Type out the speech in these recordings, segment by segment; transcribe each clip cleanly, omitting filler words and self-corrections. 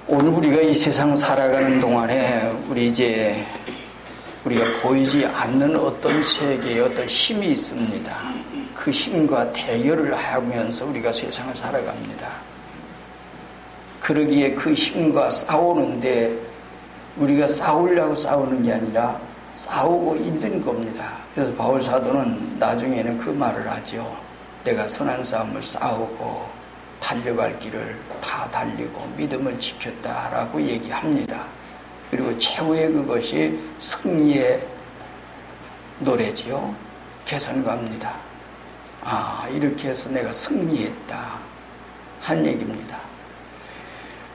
오늘 우리가 이 세상 살아가는 동안에 우리가 보이지 않는 어떤 세계에 어떤 힘이 있습니다. 그 힘과 대결을 하면서 우리가 세상을 살아갑니다. 그러기에 그 힘과 싸우는데 우리가 싸우려고 싸우는 게 아니라 싸우고 있는 겁니다. 그래서 바울 사도는 나중에는 그 말을 하죠. 내가 선한 싸움을 싸우고 달려갈 길을 다 달리고 믿음을 지켰다라고 얘기합니다. 그리고 최후의 그것이 승리의 노래지요. 개선가입니다. 이렇게 해서 내가 승리했다 한 얘기입니다.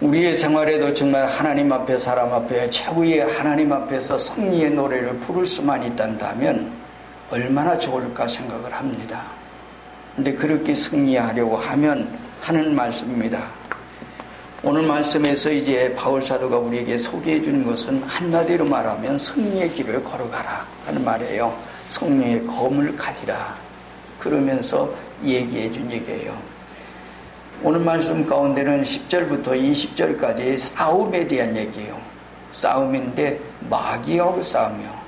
우리의 생활에도 정말 하나님 앞에 사람 앞에 최후의 하나님 앞에서 승리의 노래를 부를 수만 있단다면 얼마나 좋을까 생각을 합니다. 근데 그렇게 승리하려고 하는 말씀입니다. 오늘 말씀에서 이제 바울 사도가 우리에게 소개해 주는 것은 한마디로 말하면 승리의 길을 걸어가라 하는 말이에요. 승리의 검을 가지라 그러면서 얘기해 준 얘기예요. 오늘 말씀 가운데는 10절부터 20절까지 싸움에 대한 얘기예요. 싸움인데 마귀하고 싸우며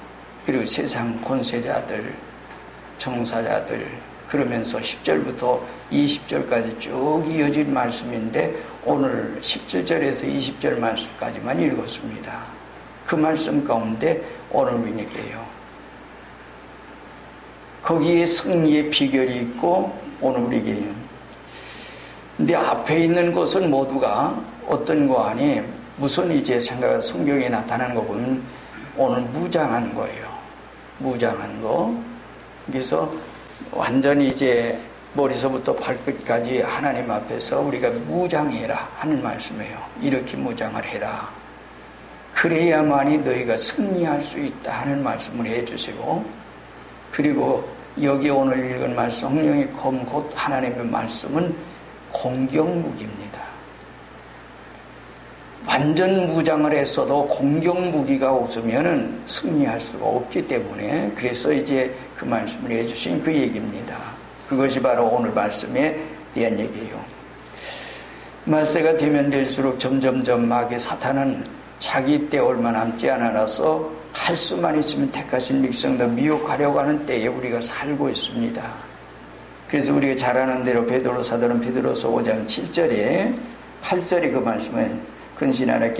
그리고 세상 권세자들, 정사자들 그러면서 10절부터 20절까지 쭉 이어진 말씀인데 오늘 17절에서 20절 말씀까지만 읽었습니다. 그 말씀 가운데 오늘 우리 얘기예요. 거기에 승리의 비결이 있고 오늘 우리에게 근데 앞에 있는 것은 모두가 어떤 거 아니 무슨 이제 생각 성경에 나타나는 거 보면 오늘 무장한 거예요. 무장한 거. 그래서 완전히 이제 머리서부터 발끝까지 하나님 앞에서 우리가 무장해라 하는 말씀이에요. 이렇게 무장을 해라. 그래야만이 너희가 승리할 수 있다 하는 말씀을 해주시고 그리고 여기 오늘 읽은 말씀 성령의 검 곧 하나님의 말씀은 공격무기입니다. 완전 무장을 했어도 공격무기가 없으면 승리할 수가 없기 때문에 그래서 이제 그 말씀을 해주신 그 얘기입니다. 그것이 바로 오늘 말씀에 대한 얘기예요. 말세가 되면 될수록 점점점 마귀 사탄은 자기 때 얼마 남지 않아서 할 수만 있으면 택하신 백성도 미혹하려고 하는 때에 우리가 살고 있습니다. 그래서 우리가 잘 아는 대로 베드로 사도는 베드로서 5장 7절에 8절에 그 말씀에 근신하라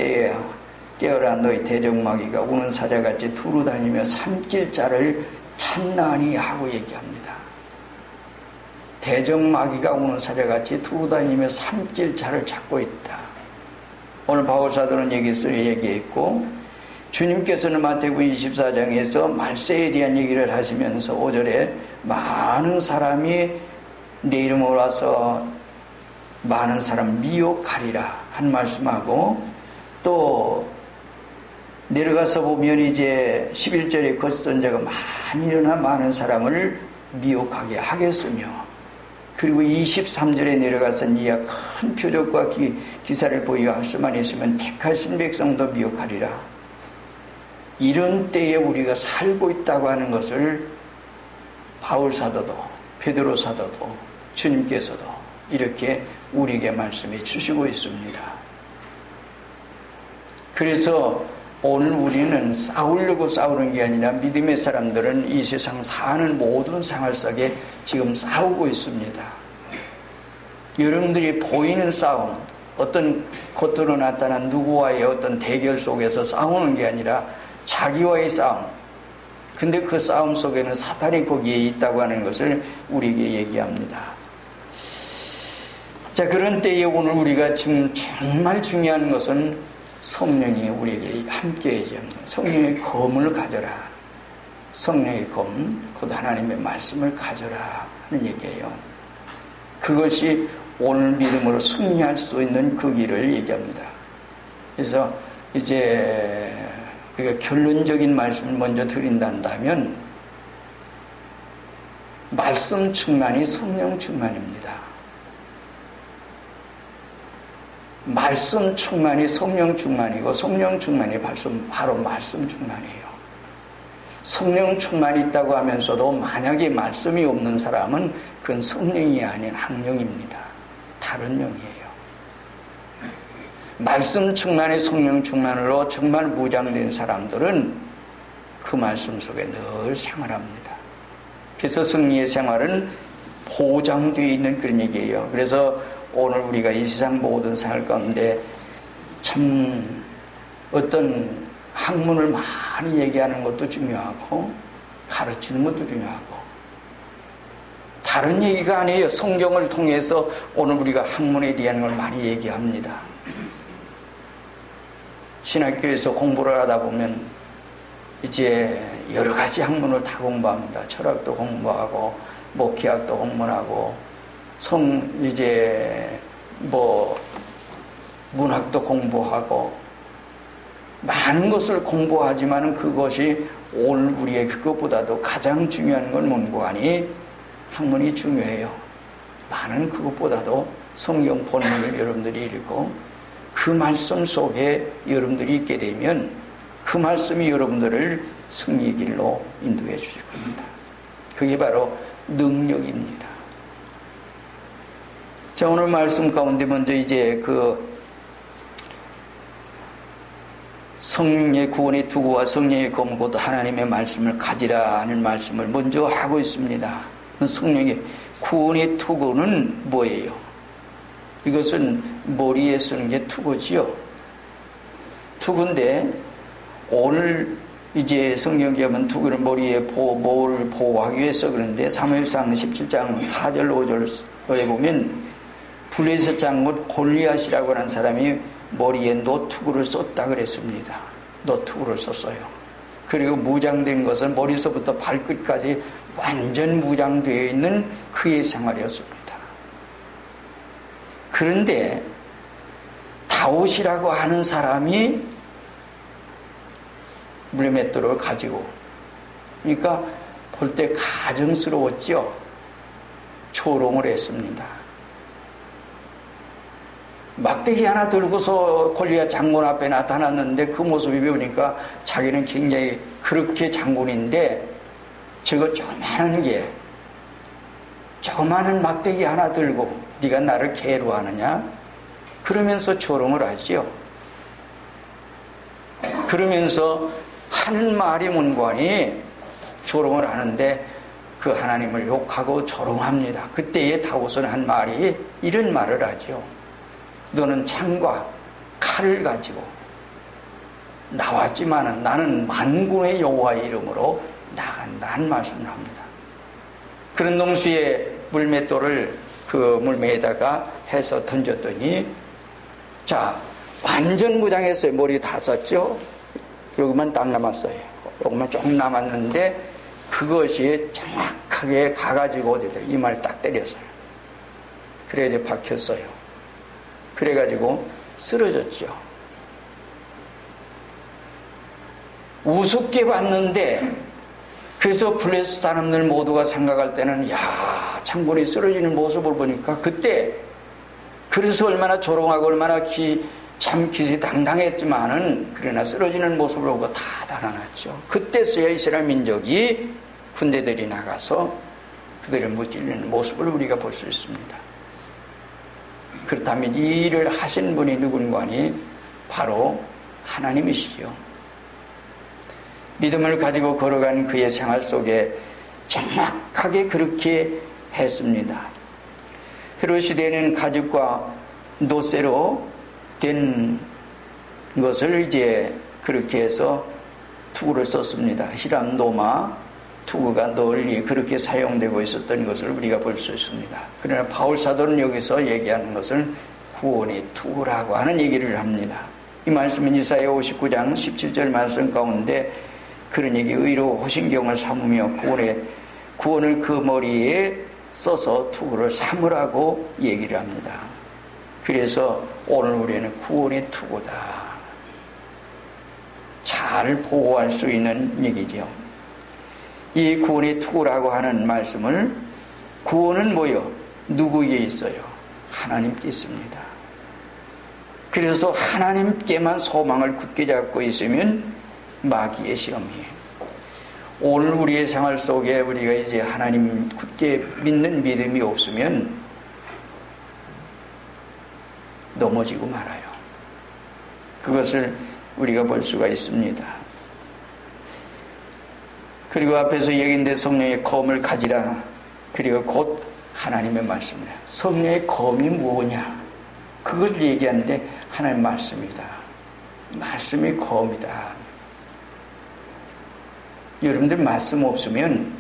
깨어라 너희 대적마귀가 우는 사자같이 두루 다니며 삼킬 자를 찾나니 하고 얘기합니다. 대적마귀가 우는 사자같이 두루 다니며 삼킬 자를 찾고 있다. 오늘 바울사도는 여기서 얘기했고 주님께서는 마태복음 24장에서 말세에 대한 얘기를 하시면서 5절에 많은 사람이 내 이름으로 와서 많은 사람 미혹하리라 한 말씀하고 또 내려가서 보면 이제 11절에 거짓선자가 많이 일어나 많은 사람을 미혹하게 하겠으며 그리고 23절에 내려가서 이와 큰 표적과 기사를 보이어 할 수만 있으면 택하신 백성도 미혹하리라. 이런 때에 우리가 살고 있다고 하는 것을 바울 사도도 베드로 사도도 주님께서도 이렇게 우리에게 말씀해 주시고 있습니다. 그래서 오늘 우리는 싸우려고 싸우는 게 아니라 믿음의 사람들은 이 세상 사는 모든 생활 속에 지금 싸우고 있습니다. 여러분들이 보이는 싸움, 어떤 겉으로 나타난 누구와의 어떤 대결 속에서 싸우는 게 아니라 자기와의 싸움. 근데 그 싸움 속에는 사탄이 거기에 있다고 하는 것을 우리에게 얘기합니다. 자, 그런 때에 오늘 우리가 지금 정말 중요한 것은 성령이 우리에게 함께 해야 합니다. 성령의 검을 가져라. 성령의 검, 곧 하나님의 말씀을 가져라 하는 얘기예요. 그것이 오늘 믿음으로 승리할 수 있는 그 길을 얘기합니다. 그래서 이제 우리가 결론적인 말씀을 먼저 드린다면 말씀 충만이 성령 충만입니다. 말씀 충만이 성령 충만이고 성령 충만이 바로 말씀 충만이에요. 성령 충만이 있다고 하면서도 만약에 말씀이 없는 사람은 그건 성령이 아닌 학령입니다. 다른 영이에요. 말씀 충만의 성령 충만으로 정말 무장된 사람들은 그 말씀 속에 늘 생활합니다. 그래서 승리의 생활은 보장되어 있는 그런 얘기예요. 그래서 오늘 우리가 이 세상 모든 생활 가운데 참 어떤 학문을 많이 얘기하는 것도 중요하고 가르치는 것도 중요하고 다른 얘기가 아니에요. 성경을 통해서 오늘 우리가 학문에 대한 걸 많이 얘기합니다. 신학교에서 공부를 하다 보면 이제 여러 가지 학문을 다 공부합니다. 철학도 공부하고 목회학도 공부하고 이제 문학도 공부하고 많은 것을 공부하지만 그것이 오늘 우리의 그것보다도 가장 중요한 건 뭔고 하니 학문이 중요해요. 많은 그것보다도 성경 본문을 여러분들이 읽고 그 말씀 속에 여러분들이 있게 되면 그 말씀이 여러분들을 승리의 길로 인도해 주실 겁니다. 그게 바로 능력입니다. 자, 오늘 말씀 가운데 먼저 이제 성령의 구원의 투구와 성령의 검 곧 하나님의 말씀을 가지라 하는 말씀을 먼저 하고 있습니다. 성령의 구원의 투구는 뭐예요? 이것은 머리에 쓰는 게 투구지요. 투구인데 오늘 이제 성경에 보면 투구를 머리에 뭐를 보호하기 위해서 그런데 사무엘상 17장 4절 5절에 보면 블레셋 장군 골리앗이라고 하는 사람이 머리에 노투구를 썼다 그랬습니다. 노투구를 썼어요. 그리고 무장된 것은 머리서부터 발끝까지 완전 무장되어 있는 그의 생활이었습니다. 그런데 다윗이라고 하는 사람이 물맷돌을 가지고 그러니까 볼 때 가증스러웠죠. 조롱을 했습니다. 막대기 하나 들고서 골리앗 장군 앞에 나타났는데 그 모습이 보니까 자기는 굉장히 그렇게 장군인데 저거 조그마한 막대기 하나 들고 네가 나를 개로 하느냐? 그러면서 조롱을 하지요. 그러면서 하는 말이 뭔가니 조롱을 하는데 그 하나님을 욕하고 조롱합니다. 그때에 다윗은 한 말이 이런 말을 하죠. 너는 창과 칼을 가지고 나왔지만 나는 만군의 여호와의 이름으로 나간다 한 말씀을 합니다. 그런 동시에 물맷돌을 그 물매에다가 해서 던졌더니 자 완전 무장했어요. 머리 다 썼죠. 여기만 딱 남았어요. 여기만 조금 남았는데 그것이 정확하게 가가지고 어디다 이마를 딱 때렸어요. 그래야 이제 박혔어요. 그래가지고 쓰러졌죠. 우습게 봤는데 그래서 블레셋 사람들 모두가 생각할 때는 야 장군이 쓰러지는 모습을 보니까 그때 그래서 얼마나 조롱하고 얼마나 참 기세 당당했지만은 그러나 쓰러지는 모습을 보고 다 달아났죠. 그때서야 이스라엘 민족이 군대들이 나가서 그들을 무찌르는 모습을 우리가 볼 수 있습니다. 그렇다면 이 일을 하신 분이 누군가니 바로 하나님이시죠. 믿음을 가지고 걸어간 그의 생활 속에 정확하게 그렇게 했습니다. 헤롯 시대에는 가죽과 노쇠로 된 것을 이제 그렇게 해서 투구를 썼습니다. 히람, 노마, 투구가 널리 그렇게 사용되고 있었던 것을 우리가 볼 수 있습니다. 그러나 바울 사도는 여기서 얘기하는 것을 구원의 투구라고 하는 얘기를 합니다. 이 말씀은 이사야 59장 17절 말씀 가운데 그런 얘기 의로 호신경을 삼으며 구원을 그 머리에 써서 투구를 삼으라고 얘기를 합니다. 그래서 오늘 우리는 구원의 투구다. 잘 보호할 수 있는 얘기죠. 이 구원의 투구라고 하는 말씀을 구원은 뭐요? 누구에게 있어요? 하나님께 있습니다. 그래서 하나님께만 소망을 굳게 잡고 있으면 마귀의 시험이에요. 오늘 우리의 생활 속에 우리가 이제 하나님 굳게 믿는 믿음이 없으면 넘어지고 말아요. 그것을 우리가 볼 수가 있습니다. 그리고 앞에서 얘기했는데 성령의 검을 가지라. 그리고 곧 하나님의 말씀이야. 성령의 검이 뭐냐? 그걸 얘기하는데 하나님 말씀이다. 말씀이 검이다. 여러분들 말씀 없으면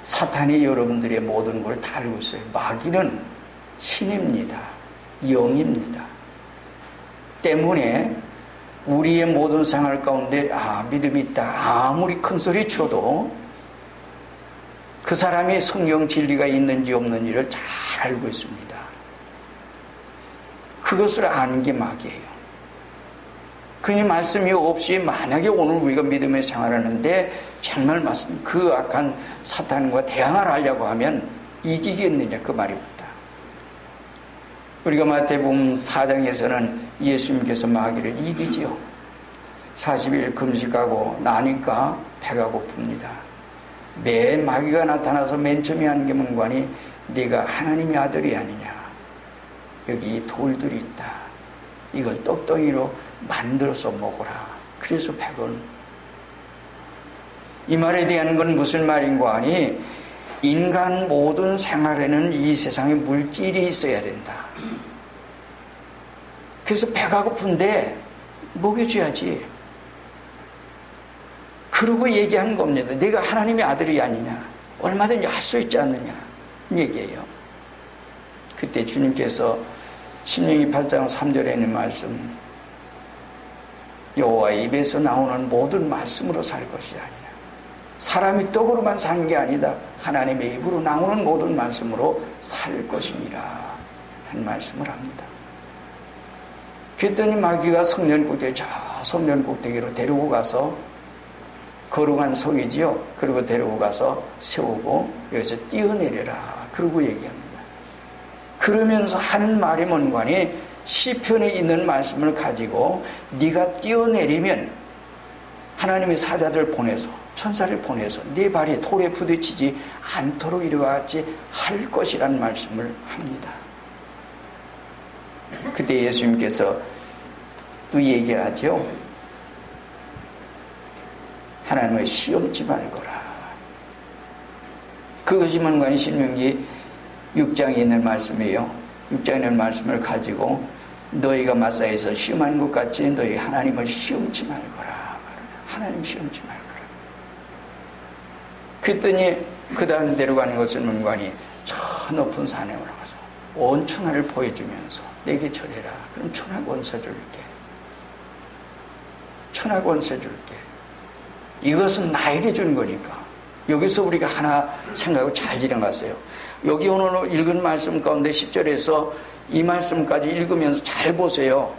사탄이 여러분들의 모든 걸 다 알고 있어요. 마귀는 신입니다. 영입니다. 때문에 우리의 모든 생활 가운데 믿음이 있다. 아무리 큰 소리 쳐도 그 사람이 성경 진리가 있는지 없는지를 잘 알고 있습니다. 그것을 아는 게 마귀예요. 그니 말씀이 없이 만약에 오늘 우리가 믿음의 생활하는데 정말 말씀 그 악한 사탄과 대항을 하려고 하면 이기겠느냐 그 말입니다. 우리가 마태복음 4장에서는 예수님께서 마귀를 이기지요. 40일 금식하고 나니까 배가 고픕니다. 매 마귀가 나타나서 맨 처음에 하는 게 뭔가니 네가 하나님의 아들이 아니냐. 여기 돌들이 있다. 이걸 떡덩이로 만들어서 먹어라. 그래서 100원. 이 말에 대한 건 무슨 말인가 하니 인간 모든 생활에는 이 세상에 물질이 있어야 된다. 그래서 배가 고픈데 먹여줘야지. 그러고 얘기한 겁니다. 네가 하나님의 아들이 아니냐. 얼마든지 할 수 있지 않느냐. 얘기해요. 그때 주님께서 신명기 8장 3절에 있는 말씀 여호와의 입에서 나오는 모든 말씀으로 살 것이 아니냐. 사람이 떡으로만 사는 게 아니다. 하나님의 입으로 나오는 모든 말씀으로 살 것이니라 한 말씀을 합니다. 그랬더니 마귀가 성전 꼭대기 저 성전 꼭대기로 데리고 가서 거룩한 성이지요. 그리고 데리고 가서 세우고 여기서 뛰어내려라. 그러고 얘기합니다. 그러면서 하는 말이 뭔가니 시편에 있는 말씀을 가지고 네가 뛰어내리면 하나님의 사자들 보내서 천사를 보내서 네 발이 돌에 부딪히지 않도록 이와 같이 할 것이라는 말씀을 합니다. 그때 예수님께서 또 얘기하죠. 하나님을 시험치 말거라. 그것이 뭔가니 신명기 6장에 있는 말씀이에요. 6장에 있는 말씀을 가지고 너희가 마사에서 시험하는 것 같이 너희 하나님을 시험치 말거라. 하나님 시험치 말거라. 그랬더니 그 다음 데려가는 것은 뭔가니 저 높은 산에 올라가서 온 천하를 보여주면서 내게 절해라. 그럼 천하 권세 줄게. 천하 권세 줄게. 이것은 나에게 준 거니까. 여기서 우리가 하나 생각하고 잘 지나갔어요. 여기 오늘 읽은 말씀 가운데 10절에서 이 말씀까지 읽으면서 잘 보세요.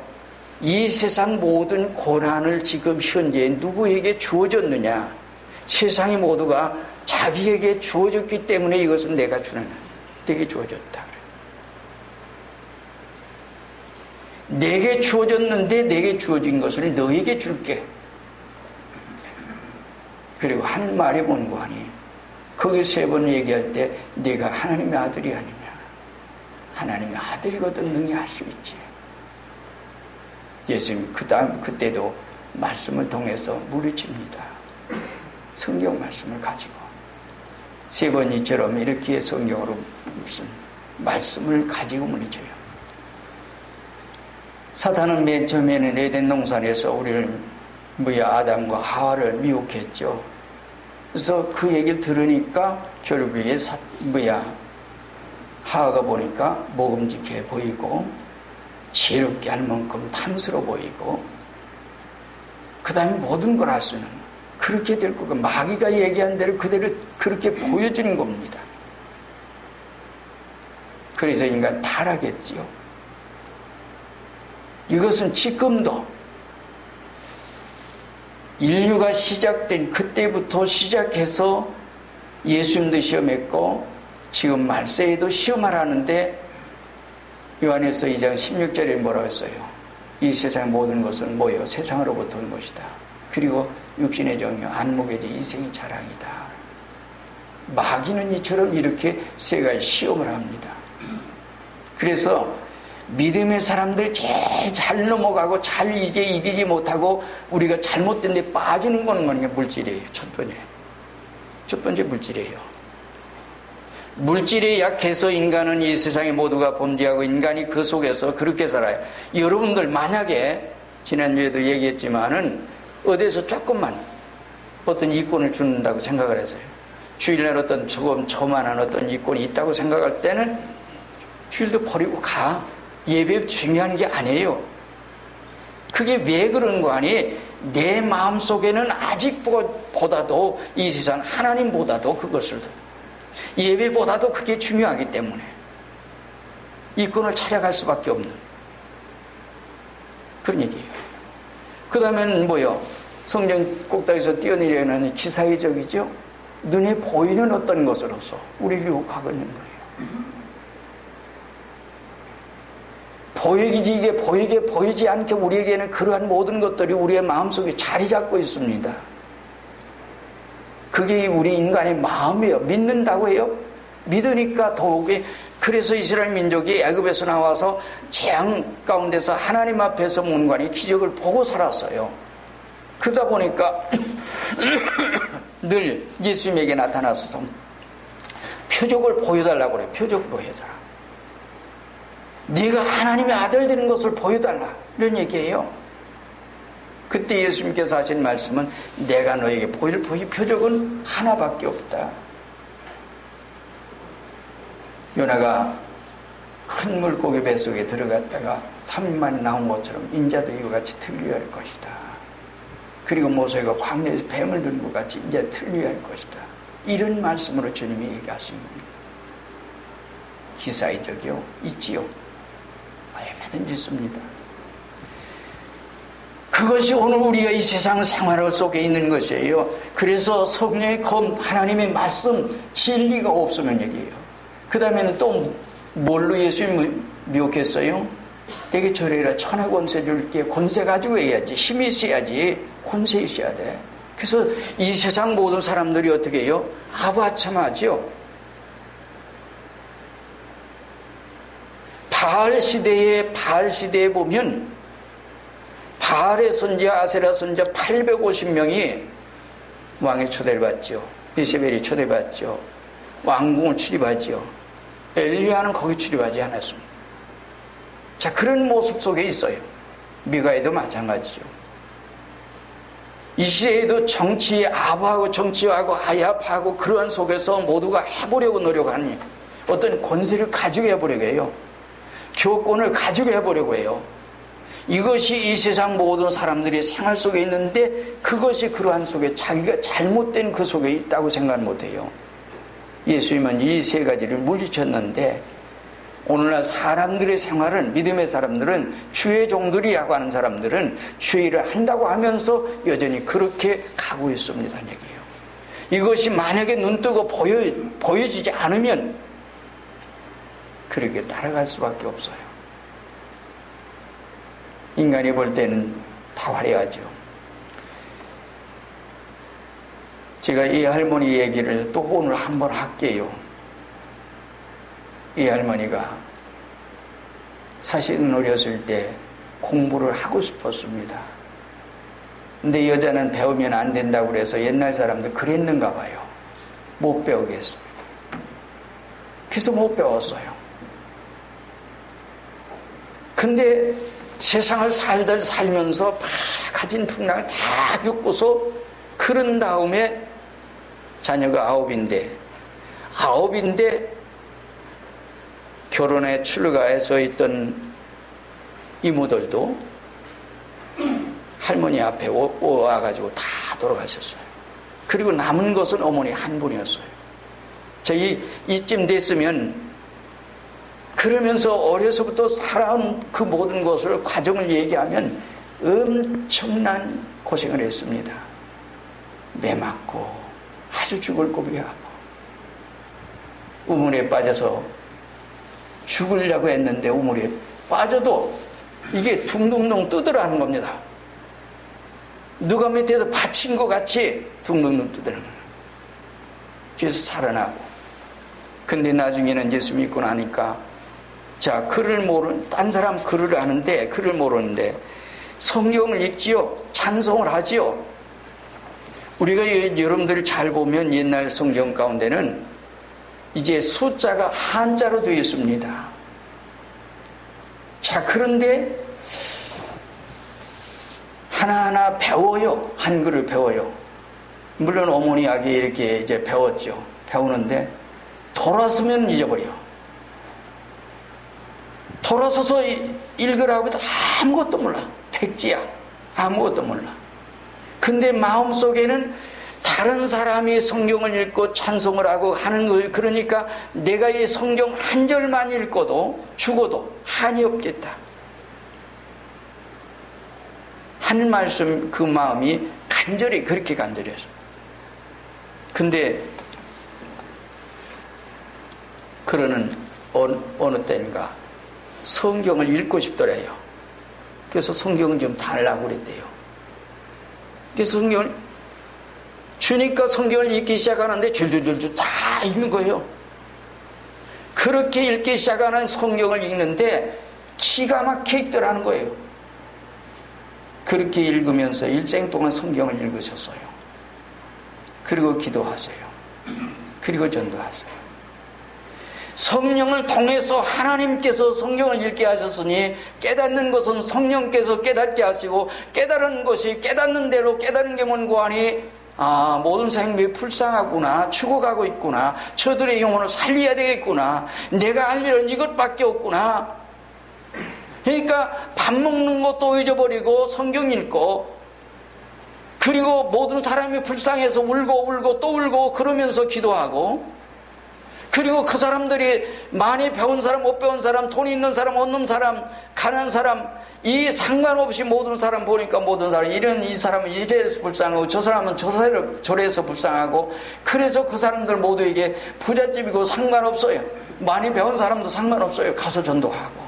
이 세상 모든 고난을 지금 현재 누구에게 주어졌느냐? 세상의 모두가 자기에게 주어졌기 때문에 이것은 내가 주는 내게 주어졌다. 내게 주어졌는데 내게 주어진 것을 너에게 줄게. 그리고 한 말이 뭔고 하니 거기 3번 얘기할 때 네가 하나님의 아들이 아니냐. 하나님의 아들이거든 능히 할 수 있지. 예수님 그때도 말씀을 통해서 물리칩니다. 성경 말씀을 가지고 3번이처럼 이렇게 성경으로 무슨 말씀을 가지고 물리쳐요. 사탄은 맨 처음에는 에덴 동산에서 우리를 아담과 하와를 미혹했죠. 그래서 그 얘기를 들으니까 결국에 하와가 보니까 먹음직해 보이고 지혜롭게 할 만큼 탐스러워 보이고 그 다음에 모든 걸 할 수는 그렇게 될 거고 마귀가 얘기한 대로 그대로 그렇게 보여주는 겁니다. 그래서 인간 타락했지요. 이것은 지금도 인류가 시작된 그때부터 시작해서 예수님도 시험했고 지금 말세에도 시험하라는데 요한에서 2장 16절에 뭐라고 했어요? 이 세상 모든 것은 뭐예요? 세상으로부터 온 것이다. 그리고 육신의 정욕, 안목의 제 이생의 자랑이다. 마귀는 이처럼 이렇게 세 가지 시험을 합니다. 그래서 믿음의 사람들 제일 잘 넘어가고 잘 이제 이기지 못하고 우리가 잘못된 데 빠지는 거는 게 물질이에요. 첫 번째 물질이에요. 물질에 약해서 인간은 이 세상에 모두가 범죄하고 인간이 그 속에서 그렇게 살아요. 여러분들 만약에 지난주에도 얘기했지만은 어디서 조금만 어떤 이권을 준다고 생각을 해서요. 주일날 어떤 조금 조만한 어떤 이권이 있다고 생각할 때는 주일도 버리고 가. 예배 중요한 게 아니에요. 그게 왜 그런 거 아니? 내 마음속에는 아직보다도 이 세상 하나님보다도 그것을 예배보다도 그게 중요하기 때문에 이권을 찾아갈 수밖에 없는 그런 얘기예요. 그 다음엔 뭐요? 성경 꼭다기에서 뛰어내리는 기사회적이죠. 눈에 보이는 어떤 것으로서 우리를 유혹하고 있는 거예요. 보이지 않게 우리에게는 그러한 모든 것들이 우리의 마음속에 자리 잡고 있습니다. 그게 우리 인간의 마음이에요. 믿는다고 해요. 믿으니까 더욱이 그래서 이스라엘 민족이 애굽에서 나와서 재앙 가운데서 하나님 앞에서 문관이 기적을 보고 살았어요. 그러다 보니까 늘 예수님에게 나타나서 표적을 보여달라고 그래요. 표적을 보여달라. 네가 하나님의 아들 되는 것을 보여달라. 이런 얘기예요. 그때 예수님께서 하신 말씀은 내가 너에게 보일 표적은 하나밖에 없다. 요나가 큰 물고기 뱃속에 들어갔다가 3일만에 나온 것처럼 인자도 이와 같이 틀려할 것이다. 그리고 모세가 광야에서 뱀을 든 것 같이 이제 틀려할 것이다. 이런 말씀으로 주님이 얘기하신 겁니다. 기사의적이요 있지요. 얼마든지 있습니다. 그것이 오늘 우리가 이 세상 생활 속에 있는 것이에요. 그래서 성령의 검, 하나님의 말씀, 진리가 없으면 얘기해요. 그 다음에는 또 뭘로 예수님을 미혹했어요? 되게 저래라 천하 권세 줄게. 권세 가지고 해야지. 힘이 있어야지. 권세 있어야 돼. 그래서 이 세상 모든 사람들이 어떻게 해요? 아부아참하죠. 바알 시대에 보면 바알의 선지자, 아세라 선지자 850명이 왕의 초대를 받죠. 이세벨이 초대받죠. 왕궁을 출입하죠. 엘리야는 거기 출입하지 않았습니다. 자, 그런 모습 속에 있어요. 미가에도 마찬가지죠. 이 시대에도 정치에 아부하고 정치하고 아야파하고 그러한 속에서 모두가 해보려고 노력하는 어떤 권세를 가지고 해보려고 해요. 교권을 가지고 해보려고 해요. 이것이 이 세상 모든 사람들의 생활 속에 있는데 그것이 그러한 속에 자기가 잘못된 그 속에 있다고 생각 못해요. 예수님은 이 세 가지를 물리쳤는데 오늘날 사람들의 생활은 믿음의 사람들은 주의 종들이라고 하는 사람들은 주의를 한다고 하면서 여전히 그렇게 가고 있습니다. 얘기예요. 이것이 만약에 눈뜨고 보여지지 않으면 그렇게 따라갈 수밖에 없어요. 인간이 볼 때는 다 화려하죠. 제가 이 할머니 얘기를 또 오늘 한번 할게요. 이 할머니가 사실은 어렸을 때 공부를 하고 싶었습니다. 근데 여자는 배우면 안 된다고 그래서 옛날 사람들 그랬는가 봐요. 못 배우겠습니다. 그래서 못 배웠어요. 근데 세상을 살면서 막 가진 풍랑을 다 겪고서 그런 다음에 자녀가 아홉인데 결혼에 출가해서 있던 이모들도 할머니 앞에 와가지고 다 돌아가셨어요. 그리고 남은 것은 어머니 한 분이었어요. 이쯤 됐으면 그러면서 어려서부터 살아온 그 모든 것을 과정을 얘기하면 엄청난 고생을 했습니다. 매 맞고 아주 죽을 고비하고 우물에 빠져서 죽으려고 했는데 우물에 빠져도 이게 둥둥둥 뜨더라는 겁니다. 누가 밑에서 받친 것 같이 둥둥둥 뜨더라는 거예요. 그래서 살아나고 근데 나중에는 예수 믿고 나니까 자, 딴 사람 글을 아는데, 글을 모르는데, 성경을 읽지요? 찬송을 하지요? 우리가 여러분들이 잘 보면 옛날 성경 가운데는 이제 숫자가 한자로 되어 있습니다. 자, 그런데 하나하나 배워요. 한글을 배워요. 물론 어머니에게 이렇게 이제 배웠죠. 배우는데 돌아서면 잊어버려. 돌아서서 읽으라고 해도 아무것도 몰라. 백지야. 아무것도 몰라. 근데 마음속에는 다른 사람이 성경을 읽고 찬송을 하고 하는 거예요. 그러니까 내가 이 성경 한 절만 읽고도 죽어도 한이 없겠다 하는 말씀, 그 마음이 간절히 그렇게 간절해서. 근데 그러는 어느 때인가 성경을 읽고 싶더래요. 그래서 성경을 좀 달라고 그랬대요. 그래서 성경을 주니까 성경을 읽기 시작하는데 줄줄줄줄 다 읽는 거예요. 그렇게 읽기 시작하는 성경을 읽는데 기가 막혀 읽더라는 거예요. 그렇게 읽으면서 일생 동안 성경을 읽으셨어요. 그리고 기도하세요. 그리고 전도하세요. 성령을 통해서 하나님께서 성경을 읽게 하셨으니 깨닫는 것은 성령께서 깨닫게 하시고 깨달은 것이 깨닫는 대로 깨닫는 게 뭔고 하니 모든 생명이 불쌍하구나, 죽어가고 있구나, 저들의 영혼을 살려야 되겠구나, 내가 할 일은 이것밖에 없구나. 그러니까 밥 먹는 것도 잊어버리고 성경 읽고, 그리고 모든 사람이 불쌍해서 울고 또 울고 그러면서 기도하고, 그리고 그 사람들이 많이 배운 사람, 못 배운 사람, 돈 있는 사람, 없는 사람, 가난한 사람, 이 상관없이 모든 사람 보니까 모든 사람, 이 사람은 이래서 불쌍하고 저 사람은 저래서 불쌍하고, 그래서 그 사람들 모두에게 부잣집이고 상관없어요. 많이 배운 사람도 상관없어요. 가서 전도하고.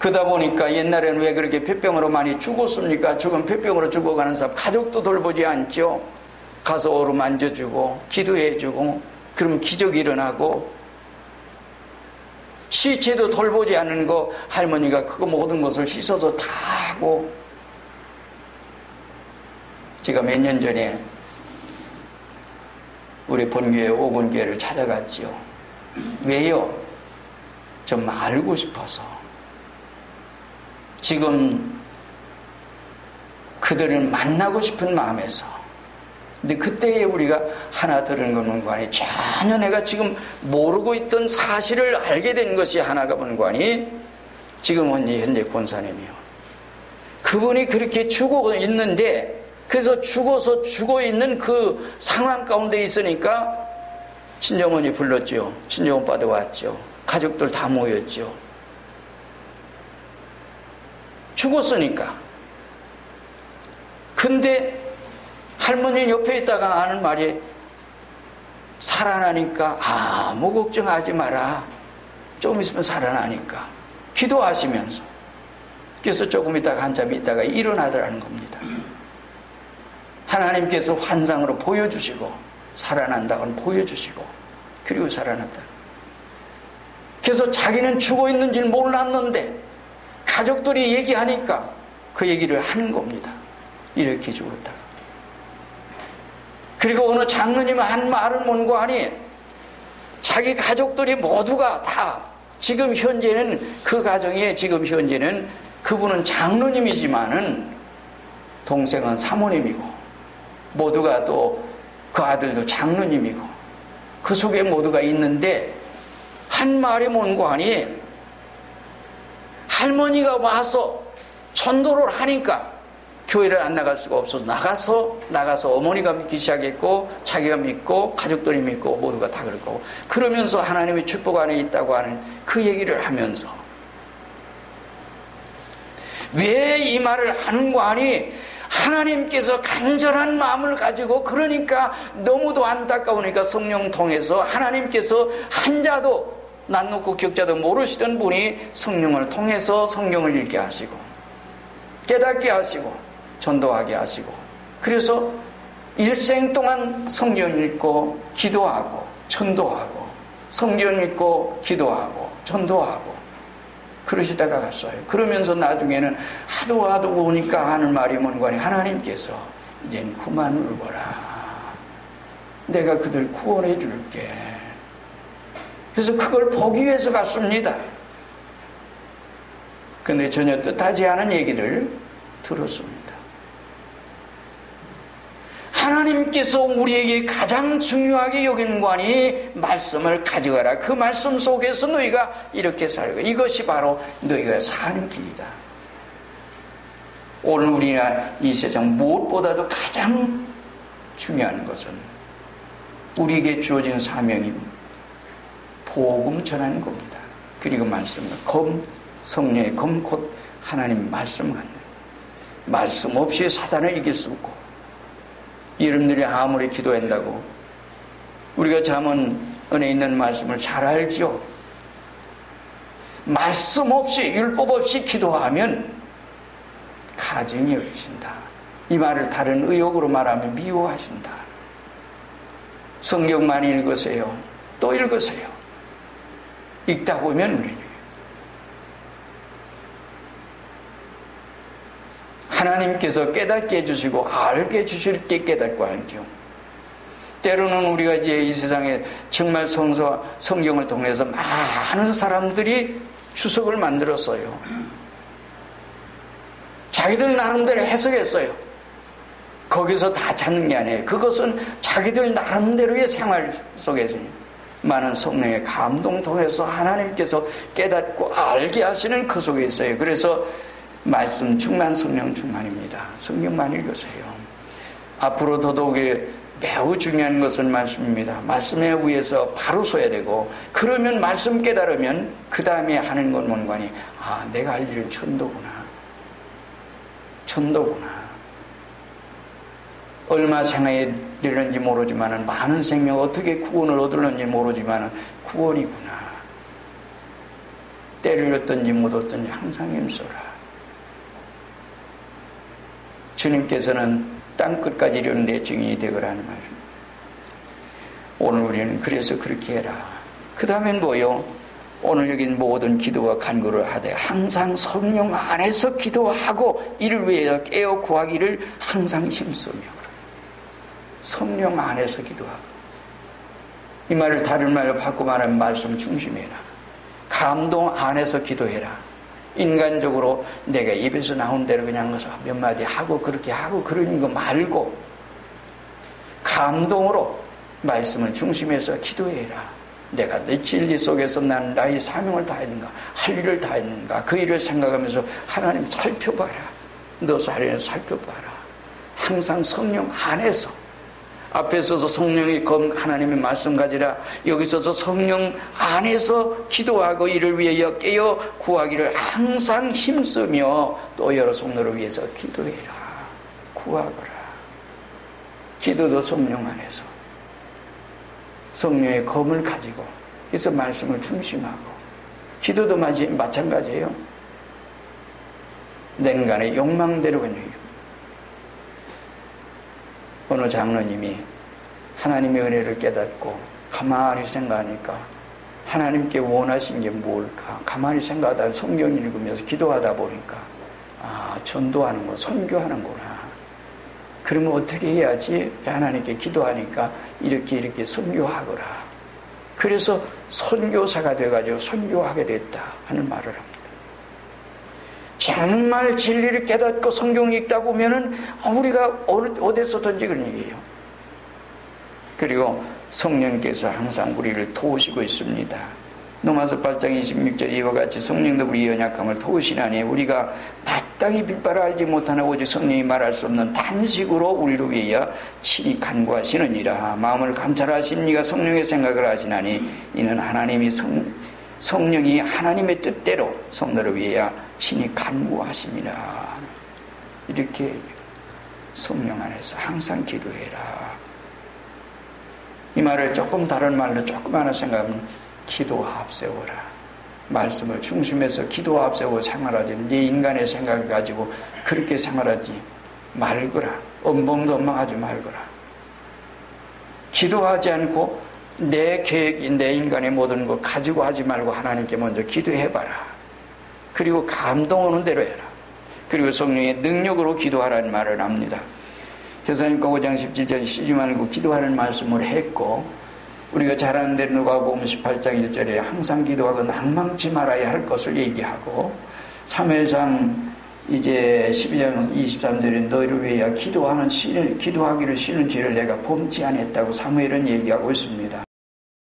그러다 보니까 옛날에는 왜 그렇게 폐병으로 많이 죽었습니까? 죽은 폐병으로 죽어가는 사람 가족도 돌보지 않죠. 가서 어루만져주고 기도해주고 그러면 기적이 일어나고, 시체도 돌보지 않는 거 할머니가 그거 모든 것을 씻어서 다 하고. 제가 몇 년 전에 우리 본교회 오건교회를 찾아갔지요. 왜요? 좀 알고 싶어서. 지금 그들을 만나고 싶은 마음에서. 근데 그때에 우리가 하나 들은 것만이 전혀 내가 지금 모르고 있던 사실을 알게 된 것이 하나가 뭔가니, 지금은 현재 권사님이요. 그분이 그렇게 죽어 있는데, 그래서 죽어 있는 그 상황 가운데 있으니까 친정언니 불렀죠. 친정오빠도 왔죠. 가족들 다 모였죠. 죽었으니까. 근데 할머니 옆에 있다가 하는 말이, 살아나니까 아무 걱정하지 마라. 조금 있으면 살아나니까. 기도하시면서. 그래서 조금 있다가 한참 있다가 일어나더라는 겁니다. 하나님께서 환상으로 보여주시고, 살아난다고는 보여주시고, 그리고 살아났다. 그래서 자기는 죽어 있는 줄 몰랐는데 가족들이 얘기하니까 그 얘기를 하는 겁니다. 이렇게 죽었다. 그리고 어느 장로님은 한 말은 뭔가 하니, 자기 가족들이 모두가 다 지금 현재는 그 가정에 지금 현재는 그분은 장로님이지만은 동생은 사모님이고 모두가 또 그 아들도 장로님이고 그 속에 모두가 있는데, 한 말이 뭔가 하니, 할머니가 와서 전도를 하니까 교회를 안 나갈 수가 없어서 나가서 어머니가 믿기 시작했고, 자기가 믿고, 가족들이 믿고, 모두가 다 그럴 거고, 그러면서 하나님의 축복 안에 있다고 하는 그 얘기를 하면서, 왜 이 말을 하는가 하니, 하나님께서 간절한 마음을 가지고, 그러니까 너무도 안타까우니까 성령 통해서 하나님께서 한자도 낯놓고 격자도 모르시던 분이 성령을 통해서 성경을 읽게 하시고 깨닫게 하시고 전도하게 하시고, 그래서 일생 동안 성경 읽고 기도하고 전도하고 성경 읽고 기도하고 전도하고 그러시다가 갔어요. 그러면서 나중에는 하도 오니까 하는 말이 뭔가 하나님께서 이젠 그만 울거라. 내가 그들 구원해 줄게. 그래서 그걸 보기 위해서 갔습니다. 근데 전혀 뜻하지 않은 얘기를 들었습니다. 하나님께서 우리에게 가장 중요하게 여긴 관이 말씀을 가져가라. 그 말씀 속에서 너희가 이렇게 살고 이것이 바로 너희가 사는 길이다. 오늘 우리가 이 세상 무엇보다도 가장 중요한 것은 우리에게 주어진 사명이 복음 전하는 겁니다. 그리고 말씀은 성령의 검 곧 하나님 말씀 갖는 말씀 없이 사단을 이길 수 없고 여러분들이 아무리 기도한다고 우리가 잠언에 있는 말씀을 잘 알죠. 말씀 없이 율법 없이 기도하면 가정이 어려진다. 이 말을 다른 의욕으로 말하면 미워하신다. 성경 많이 읽으세요. 또 읽으세요. 읽다 보면 우리는 하나님께서 깨닫게 해주시고 알게 해주실 때 깨닫고 알죠. 때로는 우리가 이제 이 세상에 정말 성경을 통해서 많은 사람들이 주석을 만들었어요. 자기들 나름대로 해석했어요. 거기서 다 찾는 게 아니에요. 그것은 자기들 나름대로의 생활 속에서 많은 성령의 감동 통해서 하나님께서 깨닫고 알게 하시는 그 속에 있어요. 그래서 말씀 충만, 성령 충만입니다. 성경만 읽으세요. 앞으로 더더욱이 매우 중요한 것은 말씀입니다. 말씀에 의해서 바로 서야 되고 그러면 말씀 깨달으면 그 다음에 하는 건 뭔가니 내가 할 일은 전도구나. 얼마 생애에 이르는지 모르지만 많은 생명 어떻게 구원을 얻을는지 모르지만 구원이구나. 때를 얻든지 못 얻든지 항상 힘써라. 주님께서는 땅끝까지 이르는 내 증인이 되거라는 말입니다. 오늘 우리는 그래서 그렇게 해라. 그 다음엔 뭐요? 오늘 여기 모든 기도와 간구를 하되 항상 성령 안에서 기도하고 이를 위하여 깨어 구하기를 항상 힘쓰며. 성령 안에서 기도하고. 이 말을 다른 말로 바꿔 말하면 말씀 중심해라. 감동 안에서 기도해라. 인간적으로 내가 입에서 나온 대로 그냥 몇 마디 하고 그렇게 하고 그러는 거 말고 감동으로 말씀을 중심해서 기도해라. 내가 내 진리 속에서 나는 나의 사명을 다했는가, 할 일을 다했는가, 그 일을 생각하면서 하나님 살펴봐라. 너 자리에서 살펴봐라. 항상 성령 안에서 앞에 서서 성령이 하나님의 말씀 가지라. 여기 서서 성령 안에서 기도하고 이를 위하여 깨어 구하기를 항상 힘쓰며 또 여러 성도를 위해서 기도해라. 구하거라. 기도도 성령 안에서 성령의 검을 가지고 그래서 말씀을 중심하고 기도도 마찬가지예요. 내 인간의 욕망대로 그냥 어느 장로님이 하나님의 은혜를 깨닫고 가만히 생각하니까 하나님께 원하신 게 뭘까? 가만히 생각하다 성경 읽으면서 기도하다 보니까 전도하는 거, 선교하는구나. 그러면 어떻게 해야지? 하나님께 기도하니까 이렇게 선교하거라. 그래서 선교사가 돼가지고 선교하게 됐다 하는 말을 합니다. 정말 진리를 깨닫고 성경 읽다 보면은 우리가 어디서든지 그런 얘기예요. 그리고 성령께서 항상 우리를 도우시고 있습니다. 로마서 8장 26절 이와 같이 성령도 우리의 연약함을 도우시나니 우리가 마땅히 빌바라 알지 못하나 오직 성령이 말할 수 없는 단식으로 우리를 위하여 친히 간구하시느니라. 마음을 감찰하시는 이가 성령의 생각을 하시나니 이는 하나님이 성령이 하나님의 뜻대로 성도를 위하여 친히 간구하심이라. 이렇게 성령 안에서 항상 기도해라. 이 말을 조금 다른 말로 조금 하나 생각하면 기도 앞세워라. 말씀을 중심해서 기도 앞세우고 생활하지. 네 인간의 생각을 가지고 그렇게 생활하지 말거라. 엄범도 엄망하지 말거라. 기도하지 않고 내 계획이 내 인간의 모든 걸 가지고 하지 말고 하나님께 먼저 기도해봐라. 그리고 감동 오는 대로 해라. 그리고 성령의 능력으로 기도하라는 말을 합니다. 데살로니가 5장 17절 쉬지 말고 기도하는 말씀을 했고, 우리가 잘 아는 대로 누가복음 18장 1절에 항상 기도하고 낭망치 말아야 할 것을 얘기하고, 사무엘상 이제 12장 23절에 너희를 위하여 기도하기를 쉬는 죄를 내가 범치 않았다고 사무엘은 얘기하고 있습니다.